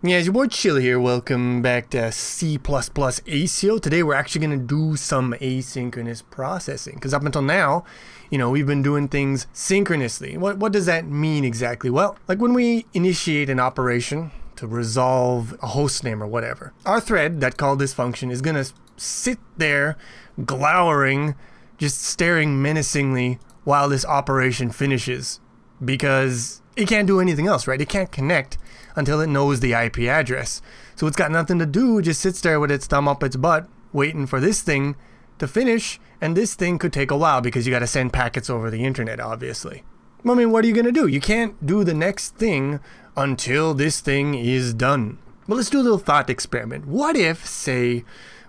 Yeah, it's your boy Chilla here. Welcome back to C++Asio. Today we're actually going to do some asynchronous processing. Because up until now, we've been doing things synchronously. What does that mean exactly? Well, like when we initiate an operation to resolve a host name or whatever, our thread that called this function is going to sit there glowering, just staring menacingly while this operation finishes. Because it can't do anything else, right? It can't connect until it knows the IP address. So it's got nothing to do, just sits there with its thumb up its butt, waiting for this thing to finish, and this thing could take a while because you got to send packets over the internet, obviously. I mean, what are you going to do? You can't do the next thing until this thing is done. Well, let's do a little thought experiment. What if, say,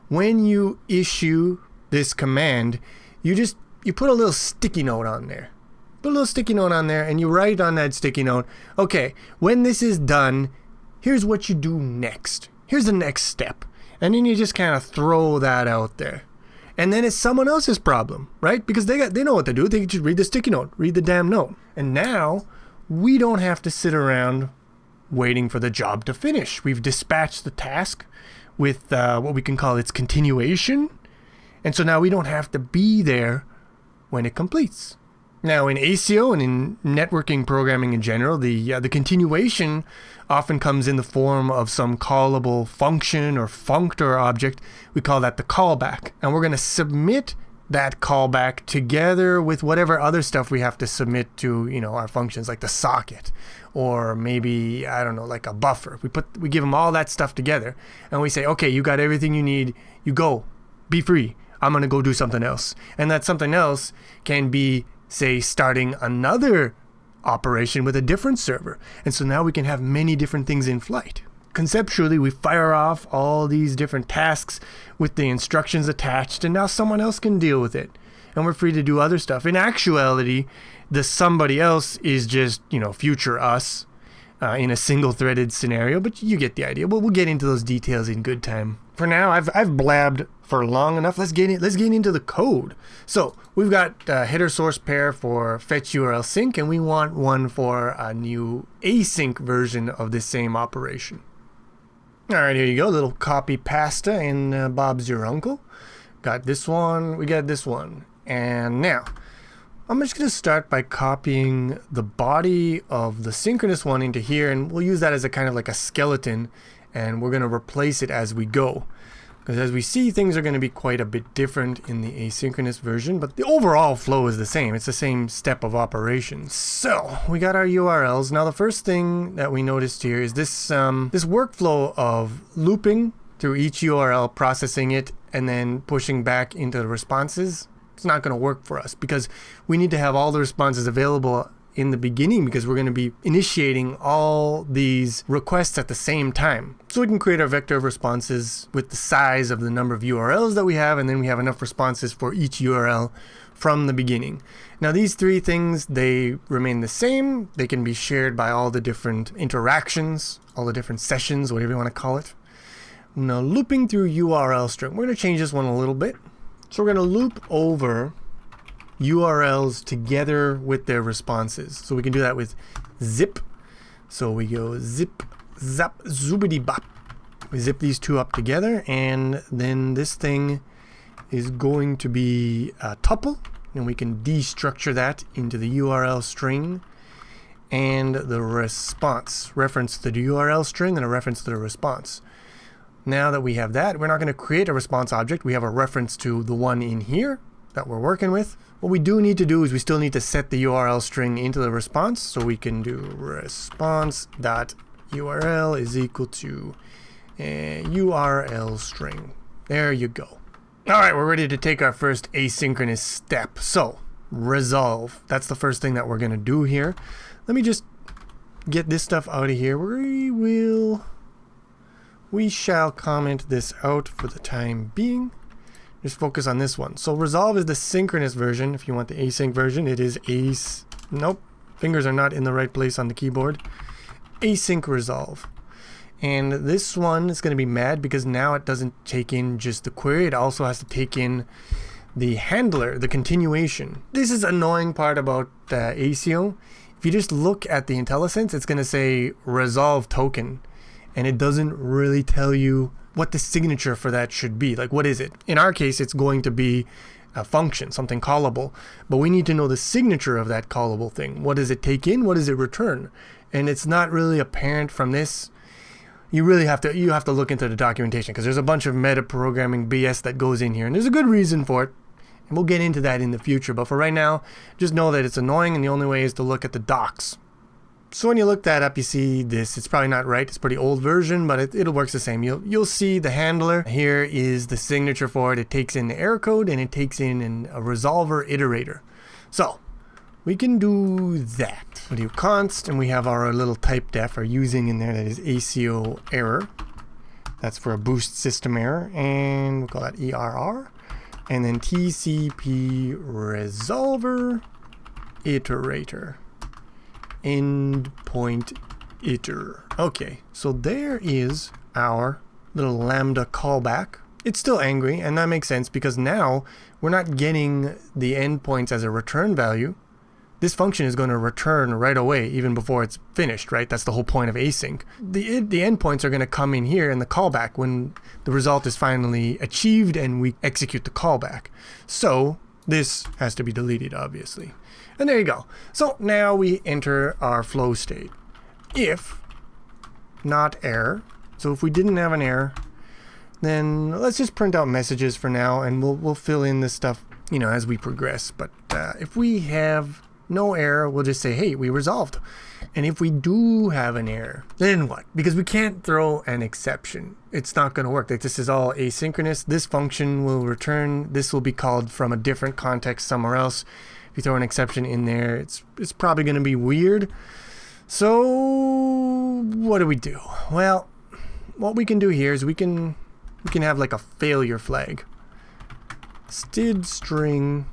when you issue this command, you put a little sticky note on there. Put a little sticky note on there and you write on that sticky note, okay, when this is done, here's what you do next. Here's the next step. And then you just kind of throw that out there. And then it's someone else's problem, right? Because they know what to do. They just read the sticky note, read the damn note. And now we don't have to sit around waiting for the job to finish. We've dispatched the task with what we can call its continuation. And so now we don't have to be there when it completes. Now, in ASIO and in networking programming in general, the continuation often comes in the form of some callable function or functor object. We call that the callback. And we're going to submit that callback together with whatever other stuff we have to submit to, our functions, like the socket, or maybe, I don't know, like a buffer. We give them all that stuff together, and we say, okay, you got everything you need. You go, be free. I'm going to go do something else. And that something else can be, say, starting another operation with a different server. And so now we can have many different things in flight. Conceptually, we fire off all these different tasks with the instructions attached, and now someone else can deal with it. And we're free to do other stuff. In actuality, the somebody else is just, future us in a single-threaded scenario, but you get the idea. We'll get into those details in good time. For now, I've blabbed for long enough. Let's get into the code. So we've got a header source pair for fetch URL sync, and we want one for a new async version of this same operation. All right, here you go. Little copy pasta, and Bob's your uncle. Got this one. We got this one. And now I'm just going to start by copying the body of the synchronous one into here, and we'll use that as a kind of like a skeleton, and we're going to replace it as we go. Because as we see, things are going to be quite a bit different in the asynchronous version, but the overall flow is the same. It's the same step of operations. So we got our URLs. Now the first thing that we noticed here is this workflow of looping through each URL, processing it, and then pushing back into the responses. It's not going to work for us because we need to have all the responses available in the beginning, because we're going to be initiating all these requests at the same time. So we can create our vector of responses with the size of the number of URLs that we have, and then we have enough responses for each URL from the beginning. Now these three things, they remain the same. They can be shared by all the different interactions, all the different sessions, whatever you want to call it. Now looping through URL string, we're going to change this one a little bit. So we're going to loop over URLs together with their responses. So we can do that with zip. So we go zip, zap, zoobity bop. We zip these two up together, and then this thing is going to be a tuple, and we can destructure that into the URL string and the response. Reference to the URL string and a reference to the response. Now that we have that, we're not going to create a response object. We have a reference to the one in here that we're working with. What we do need to do is we still need to set the URL string into the response. So we can do response.url is equal to a URL string. There you go. All right, we're ready to take our first asynchronous step. So resolve. That's the first thing that we're going to do here. Let me just get this stuff out of here. We shall comment this out for the time being. Just focus on this one. So resolve is the synchronous version. If you want the async version, it is nope, fingers are not in the right place on the keyboard. Async resolve. And this one is going to be mad because now it doesn't take in just the query. It also has to take in the handler, the continuation. This is annoying part about ASIO. If you just look at the IntelliSense, it's going to say resolve token. and it doesn't really tell you what the signature for that should be. Like, what is it? In our case, it's going to be a function, something callable, but we need to know the signature of that callable thing. What does it take in? What does it return? And it's not really apparent from this. You really have to look into the documentation, because there's a bunch of metaprogramming BS that goes in here, and there's a good reason for it, and we'll get into that in the future. But for right now, just know that it's annoying, and the only way is to look at the docs. So when you look that up, you see this. It's probably not right. It's a pretty old version, but it works the same. You'll see the handler. Here is the signature for it. It takes in the error code, and it takes in a resolver iterator. So we can do that. We do const, and we have our little type def or using in there that is Asio error. That's for a boost system error, and we'll call that ERR. And then TCP resolver iterator. Endpoint iter. Okay, so there is our little lambda callback. It's still angry, and that makes sense because now we're not getting the endpoints as a return value. This function is going to return right away, even before it's finished, right? That's the whole point of async. The endpoints are going to come in here in the callback when the result is finally achieved and we execute the callback. So this has to be deleted, obviously. And there you go. So now we enter our flow state. If not error, so if we didn't have an error, then let's just print out messages for now, and we'll fill in this stuff, as we progress. But if we have no error, we'll just say, hey, we resolved. And if we do have an error, then what? Because we can't throw an exception. It's not going to work. Like, this is all asynchronous. This function will return. This will be called from a different context somewhere else. If you throw an exception in there, it's probably going to be weird. So what do we do? Well, what we can do here is we can have like a failure flag. Std string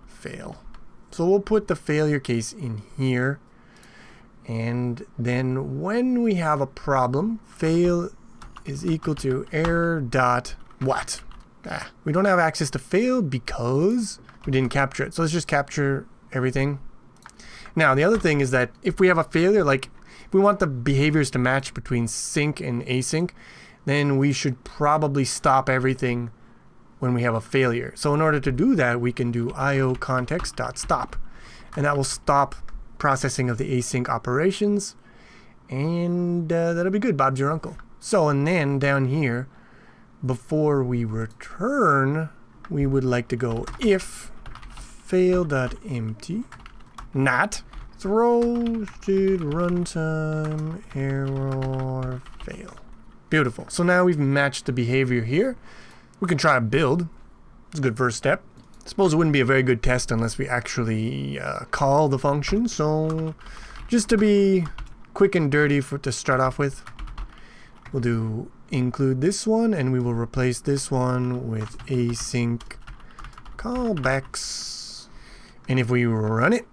fail. So we'll put the failure case in here. And then when we have a problem, fail is equal to error dot what? We don't have access to fail because we didn't capture it. So let's just capture everything. Now, the other thing is that if we have a failure, like if we want the behaviors to match between sync and async, then we should probably stop everything when we have a failure. So in order to do that, we can do io_context.stop, and that will stop processing of the async operations, and that'll be good. Bob's your uncle. So, and then down here, before we return, we would like to go if fail.empty not throws did runtime error fail. Beautiful. So now we've matched the behavior here. We can try a build. It's a good first step. I suppose it wouldn't be a very good test unless we actually call the function. So just to be quick and dirty to start off with, we'll do include this one, and we will replace this one with async callbacks. And if we run it,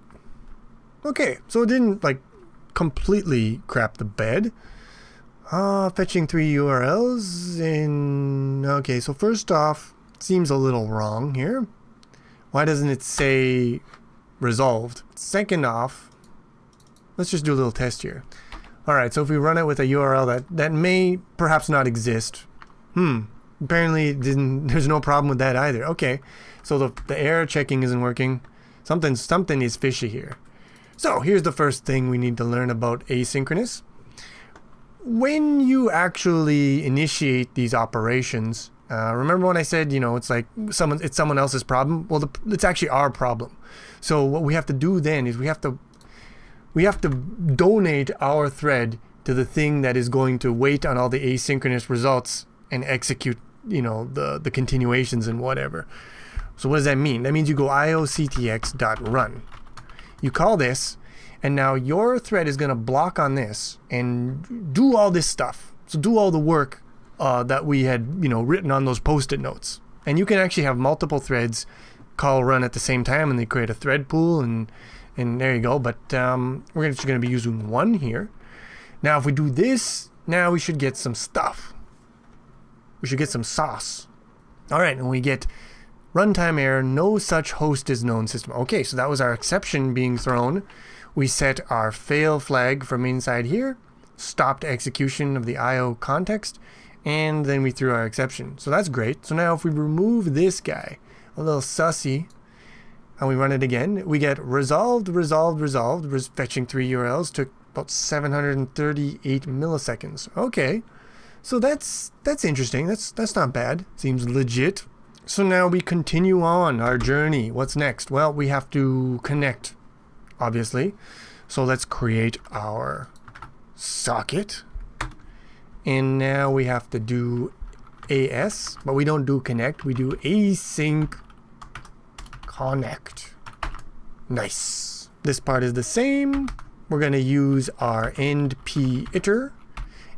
okay, so it didn't like completely crap the bed. Fetching 3 URLs in, okay, so first off, seems a little wrong here. Why doesn't it say resolved? Second off, let's just do a little test here. All right, so if we run it with a URL that may perhaps not exist. Apparently there's no problem with that either. Okay, so the error checking isn't working. Something is fishy here. So here's the first thing we need to learn about asynchronous. When you actually initiate these operations, remember when I said, it's like it's someone else's problem? Well, it's actually our problem. So what we have to do then is we have to donate our thread to the thing that is going to wait on all the asynchronous results and execute, the continuations and whatever. So what does that mean? That means you go ioctx.run. You call this, and now your thread is going to block on this and do all this stuff. So do all the work that we had, written on those post-it notes. And you can actually have multiple threads call run at the same time, and they create a thread pool, and there you go. But we're just going to be using one here. Now, if we do this, now we should get some stuff. We should get some sauce. All right, and we get runtime error, no such host is known system. Okay, so that was our exception being thrown. We set our fail flag from inside here, stopped execution of the IO context, and then we threw our exception. So that's great. So now if we remove this guy, a little sussy, and we run it again, we get resolved, fetching 3 URLs, took about 738 milliseconds. Okay, so that's interesting. That's not bad. Seems legit. So now we continue on our journey. What's next? Well, we have to connect, obviously. So let's create our socket. And now we have to do AS, but we don't do connect. We do async connect. Nice. This part is the same. We're going to use our endp iter.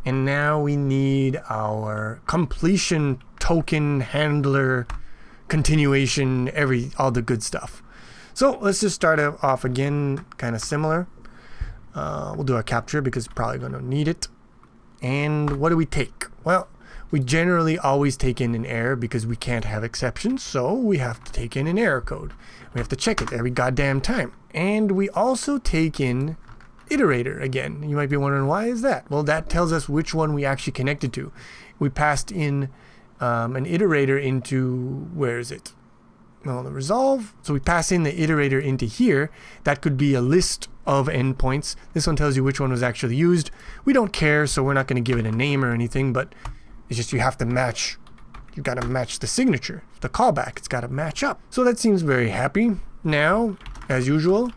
And now we need our completion token handler, continuation, all the good stuff. So let's just start off again, kind of similar. We'll do our capture because we're probably going to need it. And what do we take? Well, we generally always take in an error because we can't have exceptions. So we have to take in an error code. We have to check it every goddamn time. And we also take in iterator again. You might be wondering, why is that? Well, that tells us which one we actually connected to. We passed in an iterator into, where is it? Well, the resolve. So we pass in the iterator into here. That could be a list of endpoints. This one tells you which one was actually used. We don't care, so we're not going to give it a name or anything, but it's just you have to match. You've got to match the signature, the callback. It's got to match up. So that seems very happy. Now, as usual,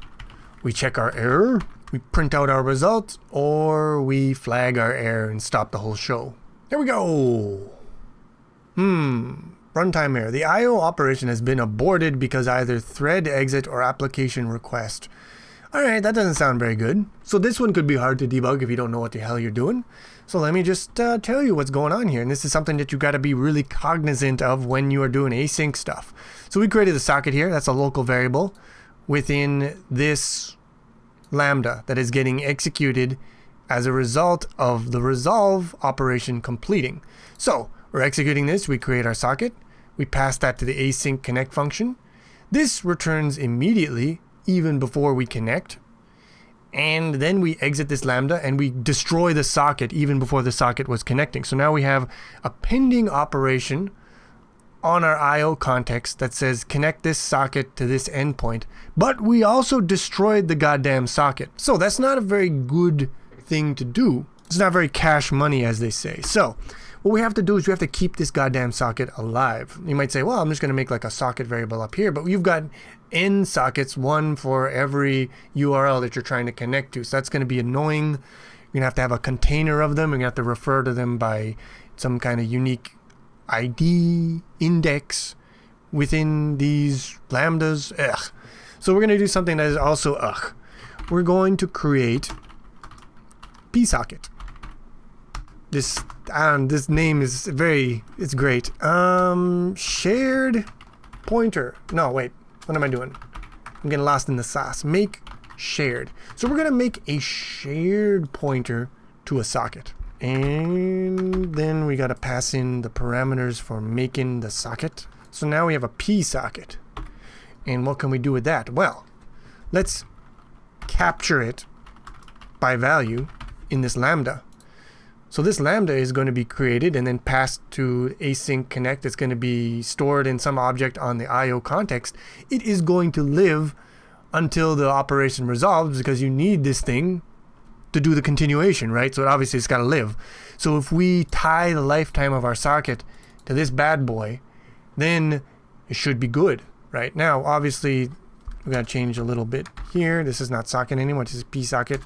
we check our error. We print out our results, or we flag our error and stop the whole show. There we go. Runtime error. The IO operation has been aborted because either thread exit or application request. Alright, that doesn't sound very good. So this one could be hard to debug if you don't know what the hell you're doing. So let me just tell you what's going on here. And this is something that you got to be really cognizant of when you are doing async stuff. So we created a socket here. That's a local variable within this lambda that is getting executed as a result of the resolve operation completing. So we're executing this. We create our socket. We pass that to the async connect function. This returns immediately, even before we connect. And then we exit this lambda and we destroy the socket even before the socket was connecting. So now we have a pending operation on our IO context that says connect this socket to this endpoint, but we also destroyed the goddamn socket. So that's not a very good thing to do. It's not very cash money, as they say. So what we have to do is we have to keep this goddamn socket alive. You might say, well, I'm just going to make like a socket variable up here, but you've got n sockets, one for every URL that you're trying to connect to. So that's going to be annoying. You're going to have a container of them. You're going to have to refer to them by some kind of unique ID index within these lambdas. Ugh. So we're going to do something that is also ugh. We're going to create psocket. This name is it's great. Shared pointer. No, wait. What am I doing? I'm getting lost in the sauce. Make shared. So we're going to make a shared pointer to a socket. And then we got to pass in the parameters for making the socket. So now we have a psocket. And what can we do with that? Well, let's capture it by value in this lambda. So this lambda is going to be created and then passed to async connect. It's going to be stored in some object on the IO context. It is going to live until the operation resolves because you need this thing to do the continuation, right? So obviously it's got to live. So if we tie the lifetime of our socket to this bad boy, then it should be good, right? Now, obviously, we got to change a little bit here. This is not socket anymore. This is psocket,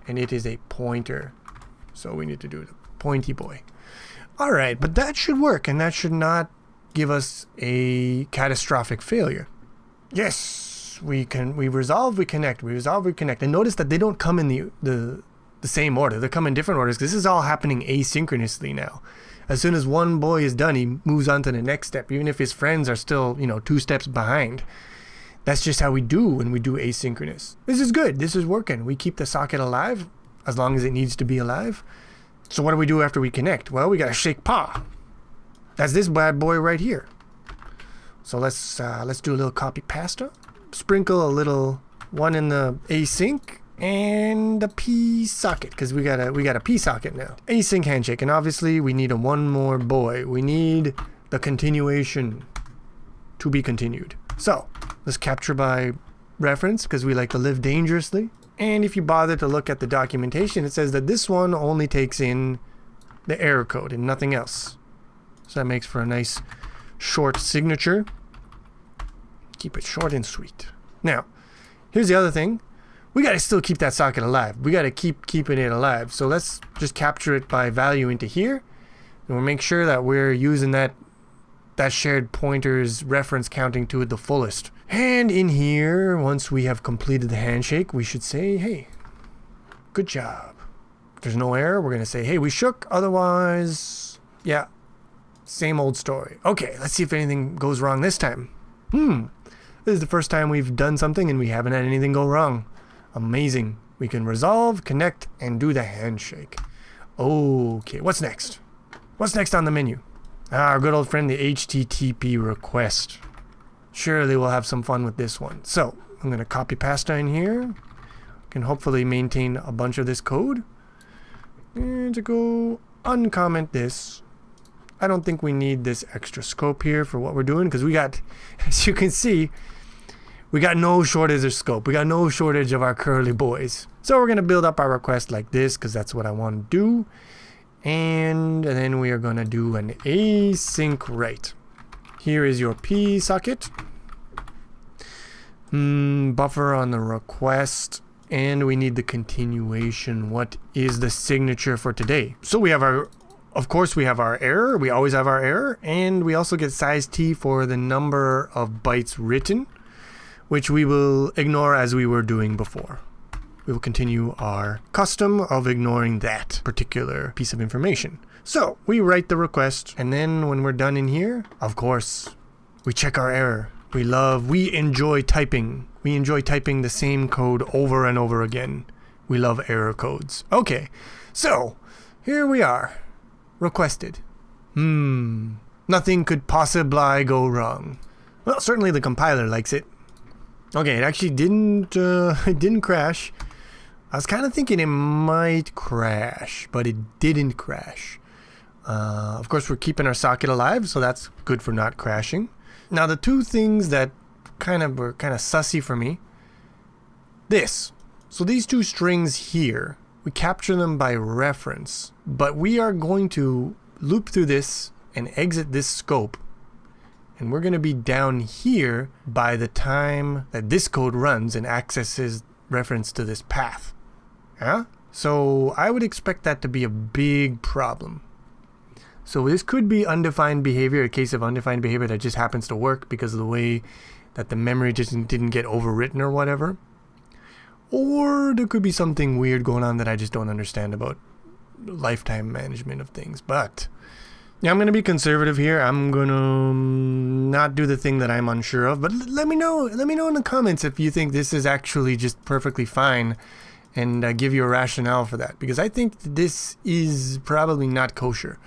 and it is a pointer. So we need to do the pointy boy. All right, but that should work, and that should not give us a catastrophic failure. Yes, we resolve, we connect, we resolve, we connect. And notice that they don't come in the same order. They come in different orders because this is all happening asynchronously now. As soon as one boy is done, he moves on to the next step, even if his friends are still, 2 steps behind. That's just how we do when we do asynchronous. This is good. This is working. We keep the socket alive as long as it needs to be alive. So what do we do after we connect? Well, we got to shake paw. That's this bad boy right here. So let's do a little copy pasta. Sprinkle a little one in the async and a P socket, because we got a P socket now. Async handshake, and obviously we need one more boy. We need the continuation to be continued. So let's capture by reference, because we like to live dangerously. And if you bother to look at the documentation, it says that this one only takes in the error code and nothing else. So that makes for a nice short signature. Keep it short and sweet. Now, here's the other thing. We got to still keep that socket alive. We got to keep keeping it alive. So let's just capture it by value into here. And we'll make sure that we're using that shared pointer's reference counting to it the fullest. And in here, once we have completed the handshake, we should say, hey, good job. If there's no error, we're going to say, hey, we shook. Otherwise, yeah, same old story. Okay, let's see if anything goes wrong this time. This is the first time we've done something and we haven't had anything go wrong. Amazing. We can resolve, connect, and do the handshake. Okay, what's next? What's next on the menu? Our good old friend, the HTTP request. Surely we'll have some fun with this one. So I'm going to copy pasta in here. Can hopefully maintain a bunch of this code. And to go uncomment this. I don't think we need this extra scope here for what we're doing, because we got, as you can see, we got no shortage of scope. We got no shortage of our curly boys. So we're going to build up our request like this, because that's what I want to do. And then we are going to do an async write. Here is your P socket. Buffer on the request. And we need the continuation. What is the signature for today? So we have our, of course, we have our error. We always have our error. And we also get size T for the number of bytes written, which we will ignore as we were doing before. We will continue our custom of ignoring that particular piece of information. So we write the request, and then when we're done in here, of course, we check our error. We enjoy typing. We enjoy typing the same code over and over again. We love error codes. Okay, so here we are. Requested. Nothing could possibly go wrong. Well, certainly the compiler likes it. Okay, it actually didn't crash. I was kind of thinking it might crash, but it didn't crash. Of course, we're keeping our socket alive, so that's good for not crashing. Now, the two things that were kind of sussy for me. This. So these two strings here, we capture them by reference, but we are going to loop through this and exit this scope. And we're going to be down here by the time that this code runs and accesses reference to this path. Yeah? So I would expect that to be a big problem. So this could be undefined behavior, a case of undefined behavior that just happens to work because of the way that the memory just didn't get overwritten or whatever. Or there could be something weird going on that I just don't understand about lifetime management of things. But yeah, I'm going to be conservative here. I'm going to not do the thing that I'm unsure of. But let me know in the comments if you think this is actually just perfectly fine, and give you a rationale for that, because I think this is probably not kosher.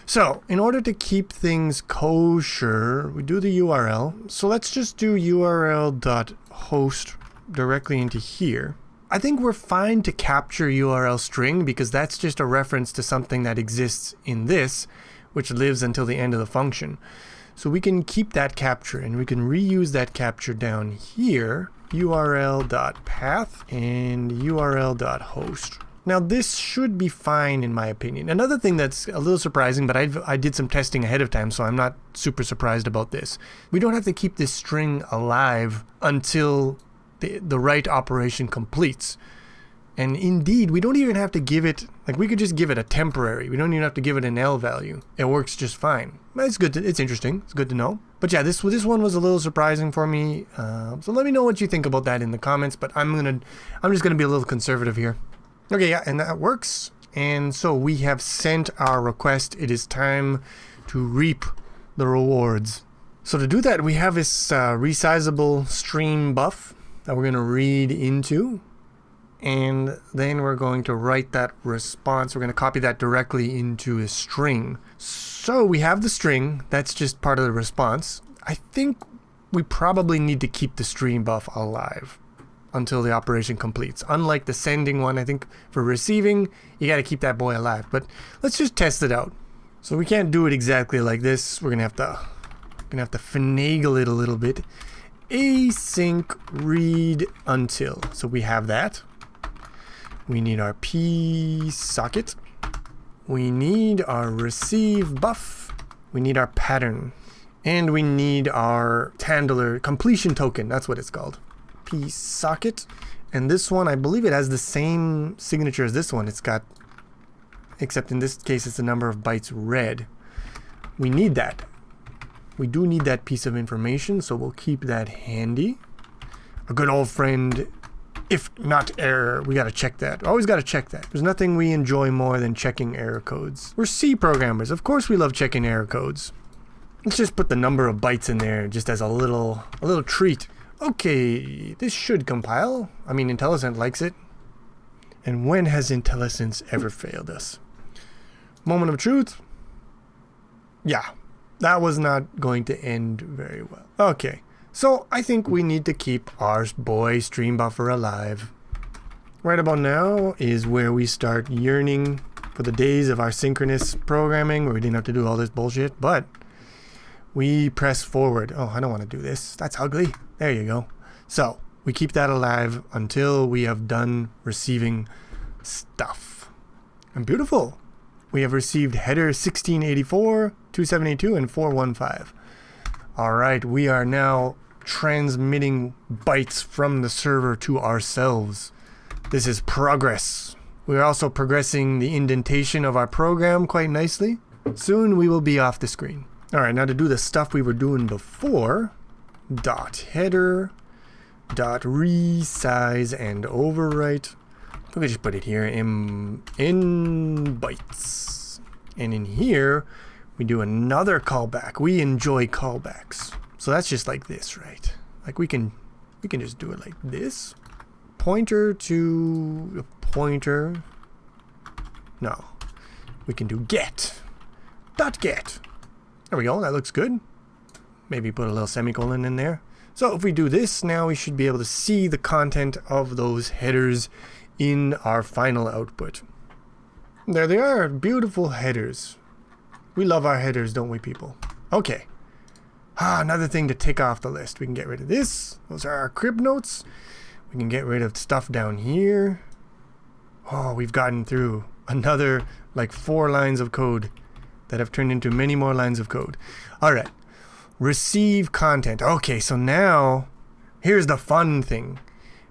So in order to keep things kosher, we do the URL. So let's just do url.host directly into here. I think we're fine to capture URL string because that's just a reference to something that exists in this, which lives until the end of the function. So we can keep that capture and we can reuse that capture down here, url.path and url.host. Now this should be fine in my opinion. Another thing that's a little surprising, but I did some testing ahead of time, so I'm not super surprised about this. We don't have to keep this string alive until the write operation completes. And indeed, we don't even have to give it, like we could just give it a temporary. We don't even have to give it an L value. It works just fine. It's good. It's interesting. It's good to know. But yeah, this one was a little surprising for me. So let me know what you think about that in the comments. But I'm just gonna be a little conservative here. Okay, yeah, and that works. And so we have sent our request. It is time to reap the rewards. So to do that, we have this resizable stream buff that we're going to read into. And then we're going to write that response. We're going to copy that directly into a string. So we have the string. That's just part of the response. I think we probably need to keep the stream buff alive. until the operation completes. Unlike the sending one, I think for receiving, you got to keep that boy alive. But let's just test it out. So we can't do it exactly like this. We're gonna have to finagle it a little bit. Async read until. So we have that. We need our P socket. We need our receive buff. We need our pattern. And we need our handler completion token. That's what it's called. P socket. And this one, I believe it has the same signature as this one. It's got, except in this case, it's the number of bytes read. We need that. We do need that piece of information, so we'll keep that handy. A good old friend, if not error, we gotta check that. Always gotta check that. There's nothing we enjoy more than checking error codes. We're C programmers. Of course we love checking error codes. Let's just put the number of bytes in there just as a little treat. Okay, this should compile. I mean, IntelliSense likes it. And when has IntelliSense ever failed us? Moment of truth. Yeah, that was not going to end very well. Okay, so I think we need to keep our boy stream buffer alive. Right about now is where we start yearning for the days of our synchronous programming where we didn't have to do all this bullshit, but we press forward. Oh, I don't want to do this. That's ugly. There you go. So we keep that alive until we have done receiving stuff. And beautiful. We have received header 1684, 2782, and 415. All right, we are now transmitting bytes from the server to ourselves. This is progress. We are also progressing the indentation of our program quite nicely. Soon we will be off the screen. All right, now to do the stuff we were doing before, dot header, dot resize and overwrite. We could just put it here in bytes. And in here, we do another callback. We enjoy callbacks. So that's just like this, right? Like we can just do it like this. Pointer to a pointer. No. We can do get. Dot get. There we go, that looks good. Maybe put a little semicolon in there. So if we do this, now we should be able to see the content of those headers in our final output. There they are, beautiful headers. We love our headers, don't we, people? Okay. Another thing to tick off the list. We can get rid of this. Those are our crib notes. We can get rid of stuff down here. Oh, we've gotten through another like 4 lines of code that have turned into many more lines of code. All right. Receive content. Okay, so now here's the fun thing.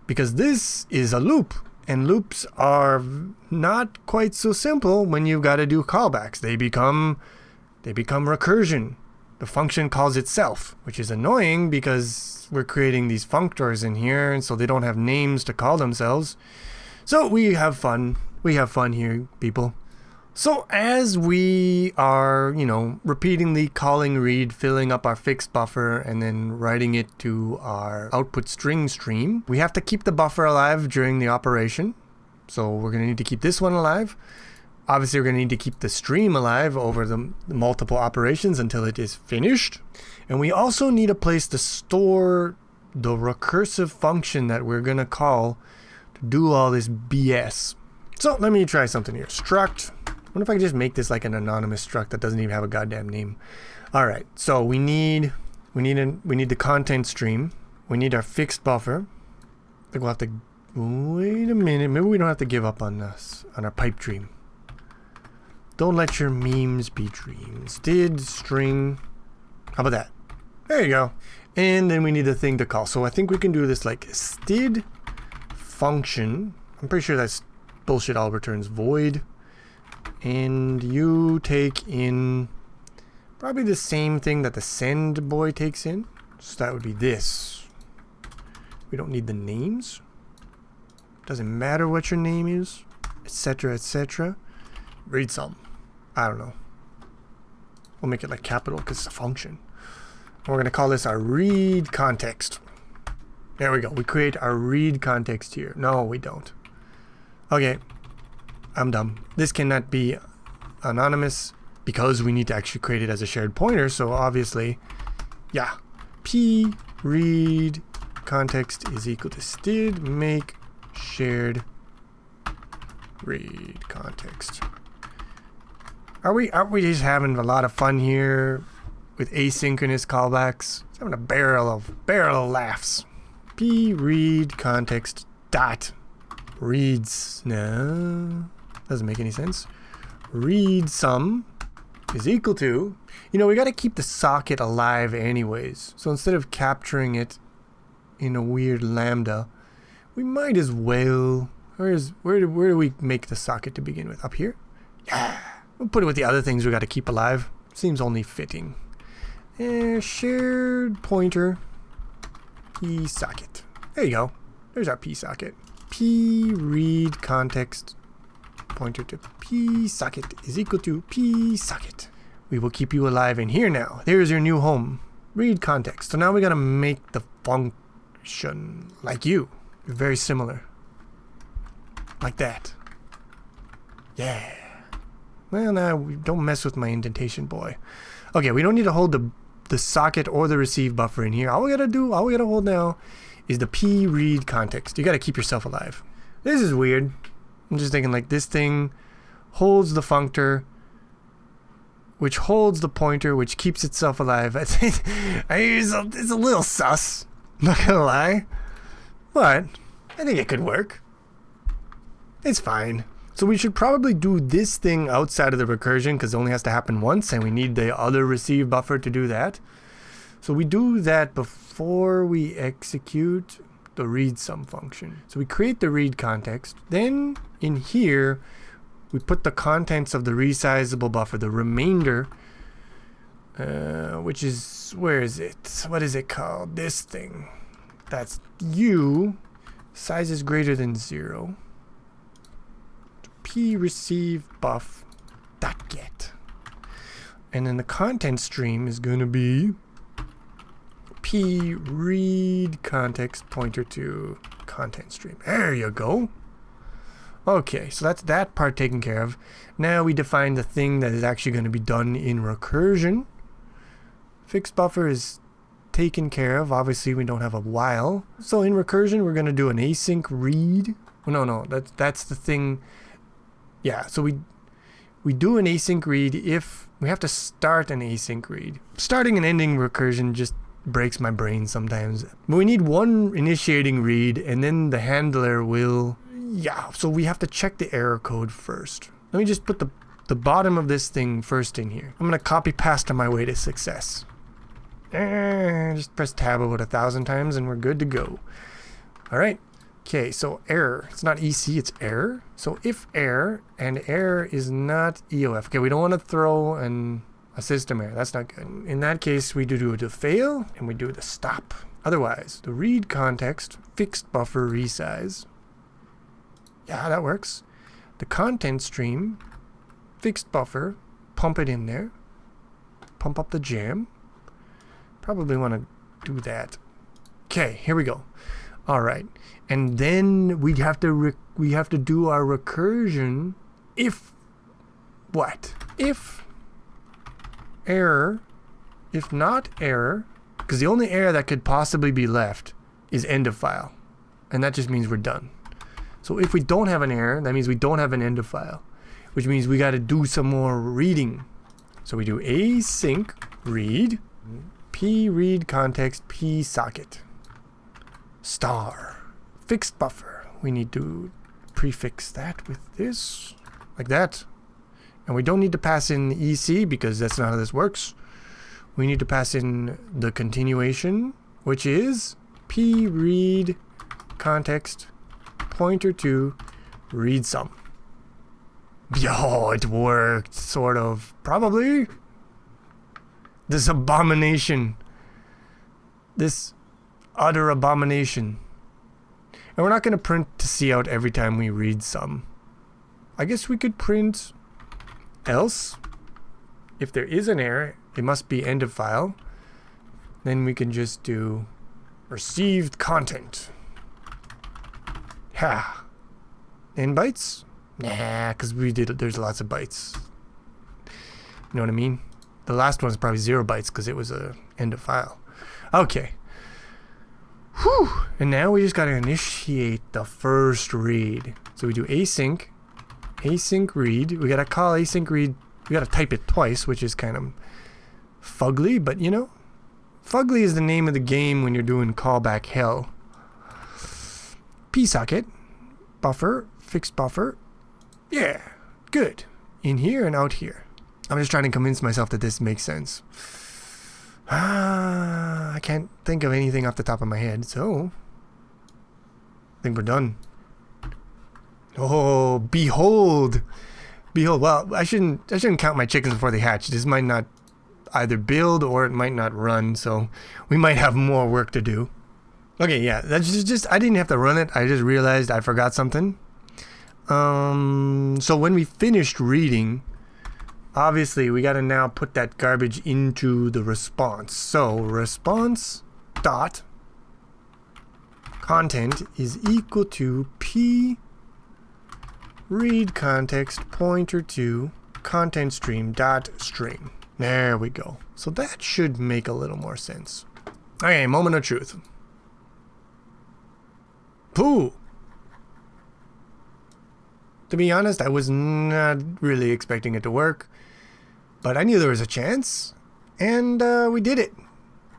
Because this is a loop. And loops are not quite so simple when you've got to do callbacks. They become recursion. The function calls itself, which is annoying because we're creating these functors in here, and so they don't have names to call themselves. So we have fun. We have fun here, people. So as we are, repeatedly calling read, filling up our fixed buffer, and then writing it to our output string stream, we have to keep the buffer alive during the operation. So we're going to need to keep this one alive. Obviously, we're going to need to keep the stream alive over the multiple operations until it is finished. And we also need a place to store the recursive function that we're going to call to do all this BS. So let me try something here. Struct. I wonder if I can just make this like an anonymous struct that doesn't even have a goddamn name. All right, so we need the content stream. We need our fixed buffer. I think we'll have to wait a minute. Maybe we don't have to give up on us on our pipe dream. Don't let your memes be dreams. Did string. How about that? There you go. And then we need a thing to call. So I think we can do this like std function. I'm pretty sure that's bullshit. All returns void. And you take in probably the same thing that the send boy takes in. So that would be this. We don't need the names. Doesn't matter what your name is, etc., etc. Read some. I don't know. We'll make it like capital because it's a function. And we're going to call this our read context. There we go. We create our read context here. No, we don't. Okay. I'm dumb. This cannot be anonymous because we need to actually create it as a shared pointer. So obviously, yeah, p read context is equal to std make shared read context. Aren't we just having a lot of fun here with asynchronous callbacks? Just having a barrel of laughs. P read context dot reads, no, doesn't make any sense. Read sum is equal to, you know, we got to keep the socket alive anyways. So instead of capturing it in a weird lambda, we might as well, where do we make the socket to begin with? Up here? Yeah. We'll put it with the other things we got to keep alive. Seems only fitting. Shared pointer p socket. There you go. There's our p socket. P read context pointer to p socket is equal to p socket. We will keep you alive in here now. There's your new home. Read context. So now we got to make the function like you. Very similar. Like that. Yeah. Well, now don't mess with my indentation, boy. Okay, we don't need to hold the socket or the receive buffer in here. All we gotta hold now is the p read context. You gotta keep yourself alive. This is weird. I'm just thinking like this thing holds the functor, which holds the pointer, which keeps itself alive. I think it's a little sus. Not gonna lie, but I think it could work. It's fine. So we should probably do this thing outside of the recursion because it only has to happen once and we need the other receive buffer to do that. So we do that before we execute the read sum function. So we create the read context. Then in here, we put the contents of the resizable buffer, the remainder, which is, where is it? What is it called? This thing. That's u. Size is greater than 0. P receive buff dot get, and then the content stream is going to be p read context pointer to content stream. There you go. Okay, so that's that part taken care of. Now we define the thing that is actually going to be done in recursion. Fixed buffer is taken care of. Obviously we don't have a while, so in recursion we're going to do an async read. No, that's the thing. Yeah, so we do an async read if we have to start an async read. Starting and ending recursion just breaks my brain sometimes. But we need one initiating read and then the handler will, yeah, so we have to check the error code first. Let me just put the bottom of this thing first in here. I'm going to copy paste on my way to success. Just press tab about 1,000 times and we're good to go. All right. Okay, so error. It's not EC, it's error. So if error, and error is not EOF. Okay, we don't want to throw a system error. That's not good. In that case, we do the fail, and we do the stop. Otherwise, the read context, fixed buffer resize. Yeah, that works. The content stream, fixed buffer, pump it in there. Pump up the jam. Probably want to do that. Okay, here we go. All right, and then we have to do our recursion if what? If error, if not error, because the only error that could possibly be left is end of file, and that just means we're done. So if we don't have an error, that means we don't have an end of file, which means we got to do some more reading. So we do async read p read context p socket. Star fixed buffer. We need to prefix that with this, like that. And we don't need to pass in EC because that's not how this works. We need to pass in the continuation, which is p read context pointer to read sum. Yo, it worked, sort of. Probably. This abomination. This utter abomination. And we're not going to print to see out every time we read sum. I guess we could print else. If there is an error, it must be end of file. Then we can just do received content. Ha. N bytes? Nah, because there's lots of bytes. You know what I mean? The last one's probably 0 bytes because it was a end of file. Okay. Whew. And now we just got to initiate the first read. So we do async read. We got to call async read. We got to type it twice, which is kind of fugly, but you know, fugly is the name of the game when you're doing callback hell. psocket, buffer, fixed buffer. Yeah, good. In here and out here. I'm just trying to convince myself that this makes sense. I can't think of anything off the top of my head, so I think we're done. Oh, behold. Behold. Well, I shouldn't count my chickens before they hatch. This might not either build or it might not run, so we might have more work to do. Okay, yeah, that's just I didn't have to run it. I just realized I forgot something. So when we finished reading, obviously we got to now put that garbage into the response. So response dot content is equal to p read context pointer to content stream dot string. There we go. So that should make a little more sense. Okay, moment of truth. Pooh. To be honest, I was not really expecting it to work, but I knew there was a chance, and we did it.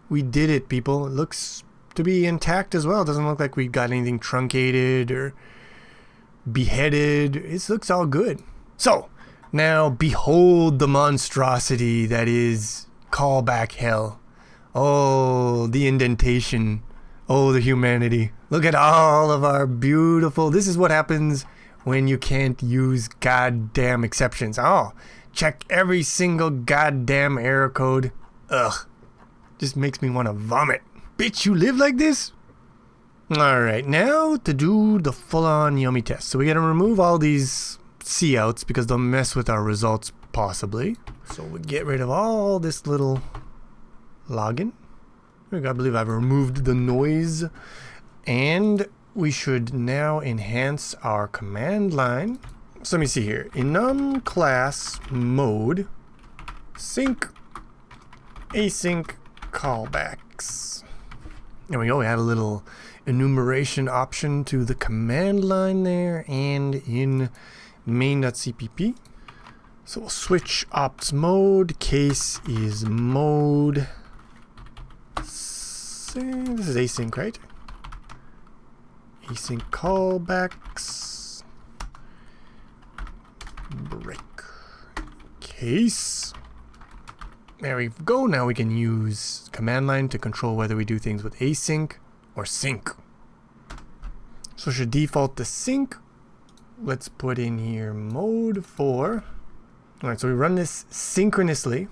We did it, people. It looks to be intact as well. It doesn't look like we got anything truncated or beheaded. It looks all good. So, now behold the monstrosity that is callback hell. Oh, the indentation. Oh, the humanity. Look at all of our beautiful... This is what happens when you can't use goddamn exceptions. Oh, check every single goddamn error code. Ugh. Just makes me want to vomit. Bitch, you live like this? Alright, now to do the full-on yummy test. So we gotta remove all these couts because they'll mess with our results possibly. So we get rid of all this little login. I gotta believe I've removed the noise. And we should now enhance our command line. So let me see here. Enum class mode sync async callbacks. There we go. We add a little enumeration option to the command line there and in main.cpp. So we'll switch ops mode. Case is mode. This is async, right? Async callbacks. Break. Case. There we go. Now we can use command line to control whether we do things with async or sync. So it should default to sync. Let's put in here mode 4. Alright, so we run this synchronously.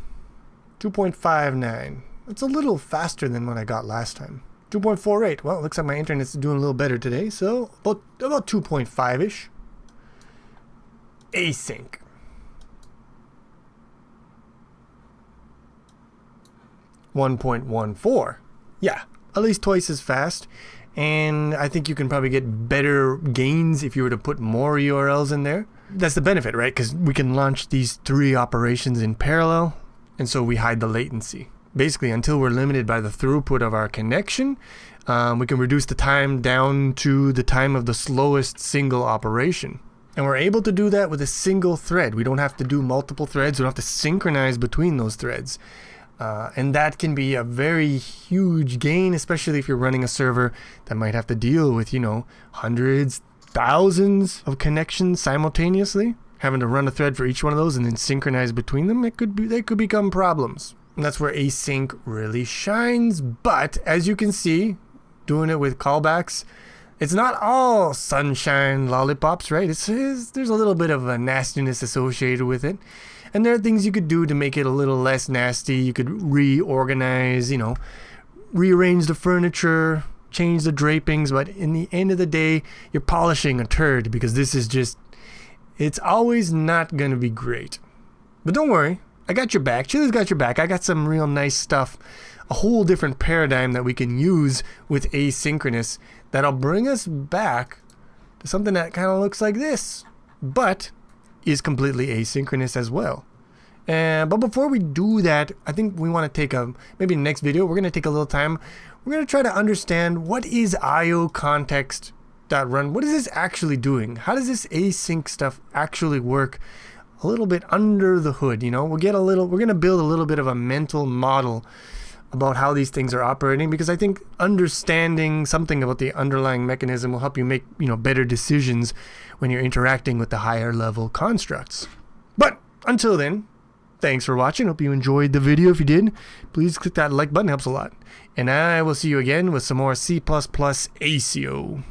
2.59. It's a little faster than what I got last time. 2.48. Well, it looks like my internet's doing a little better today, so about 2.5-ish. Async. (1.14). Yeah, at least twice as fast. And I think you can probably get better gains if you were to put more URLs in there. That's the benefit, right? Because we can launch these 3 operations in parallel, and so we hide the latency. Basically, until we're limited by the throughput of our connection, we can reduce the time down to the time of the slowest single operation. And we're able to do that with a single thread. We don't have to do multiple threads. We don't have to synchronize between those threads. And that can be a very huge gain, especially if you're running a server that might have to deal with, you know, hundreds, thousands of connections simultaneously. Having to run a thread for each one of those and then synchronize between them, they could become problems. And that's where async really shines. But as you can see, doing it with callbacks, it's not all sunshine lollipops, right? There's a little bit of a nastiness associated with it. And there are things you could do to make it a little less nasty. You could reorganize, you know, rearrange the furniture, change the drapings. But in the end of the day, you're polishing a turd because this is just, it's always not going to be great. But don't worry. I got your back. Chili's got your back. I got some real nice stuff. A whole different paradigm that we can use with asynchronous that'll bring us back to something that kind of looks like this, but is completely asynchronous as well. But before we do that, I think we want to take maybe in the next video, we're going to take a little time we're going to try to understand what is IO context.run. What is this actually doing? How does this async stuff actually work a little bit under the hood? You know, we're going to build a little bit of a mental model about how these things are operating, because I think understanding something about the underlying mechanism will help you make, better decisions when you're interacting with the higher level constructs. But until then, thanks for watching. Hope you enjoyed the video. If you did, please click that like button, helps a lot. And I will see you again with some more C++ Asio.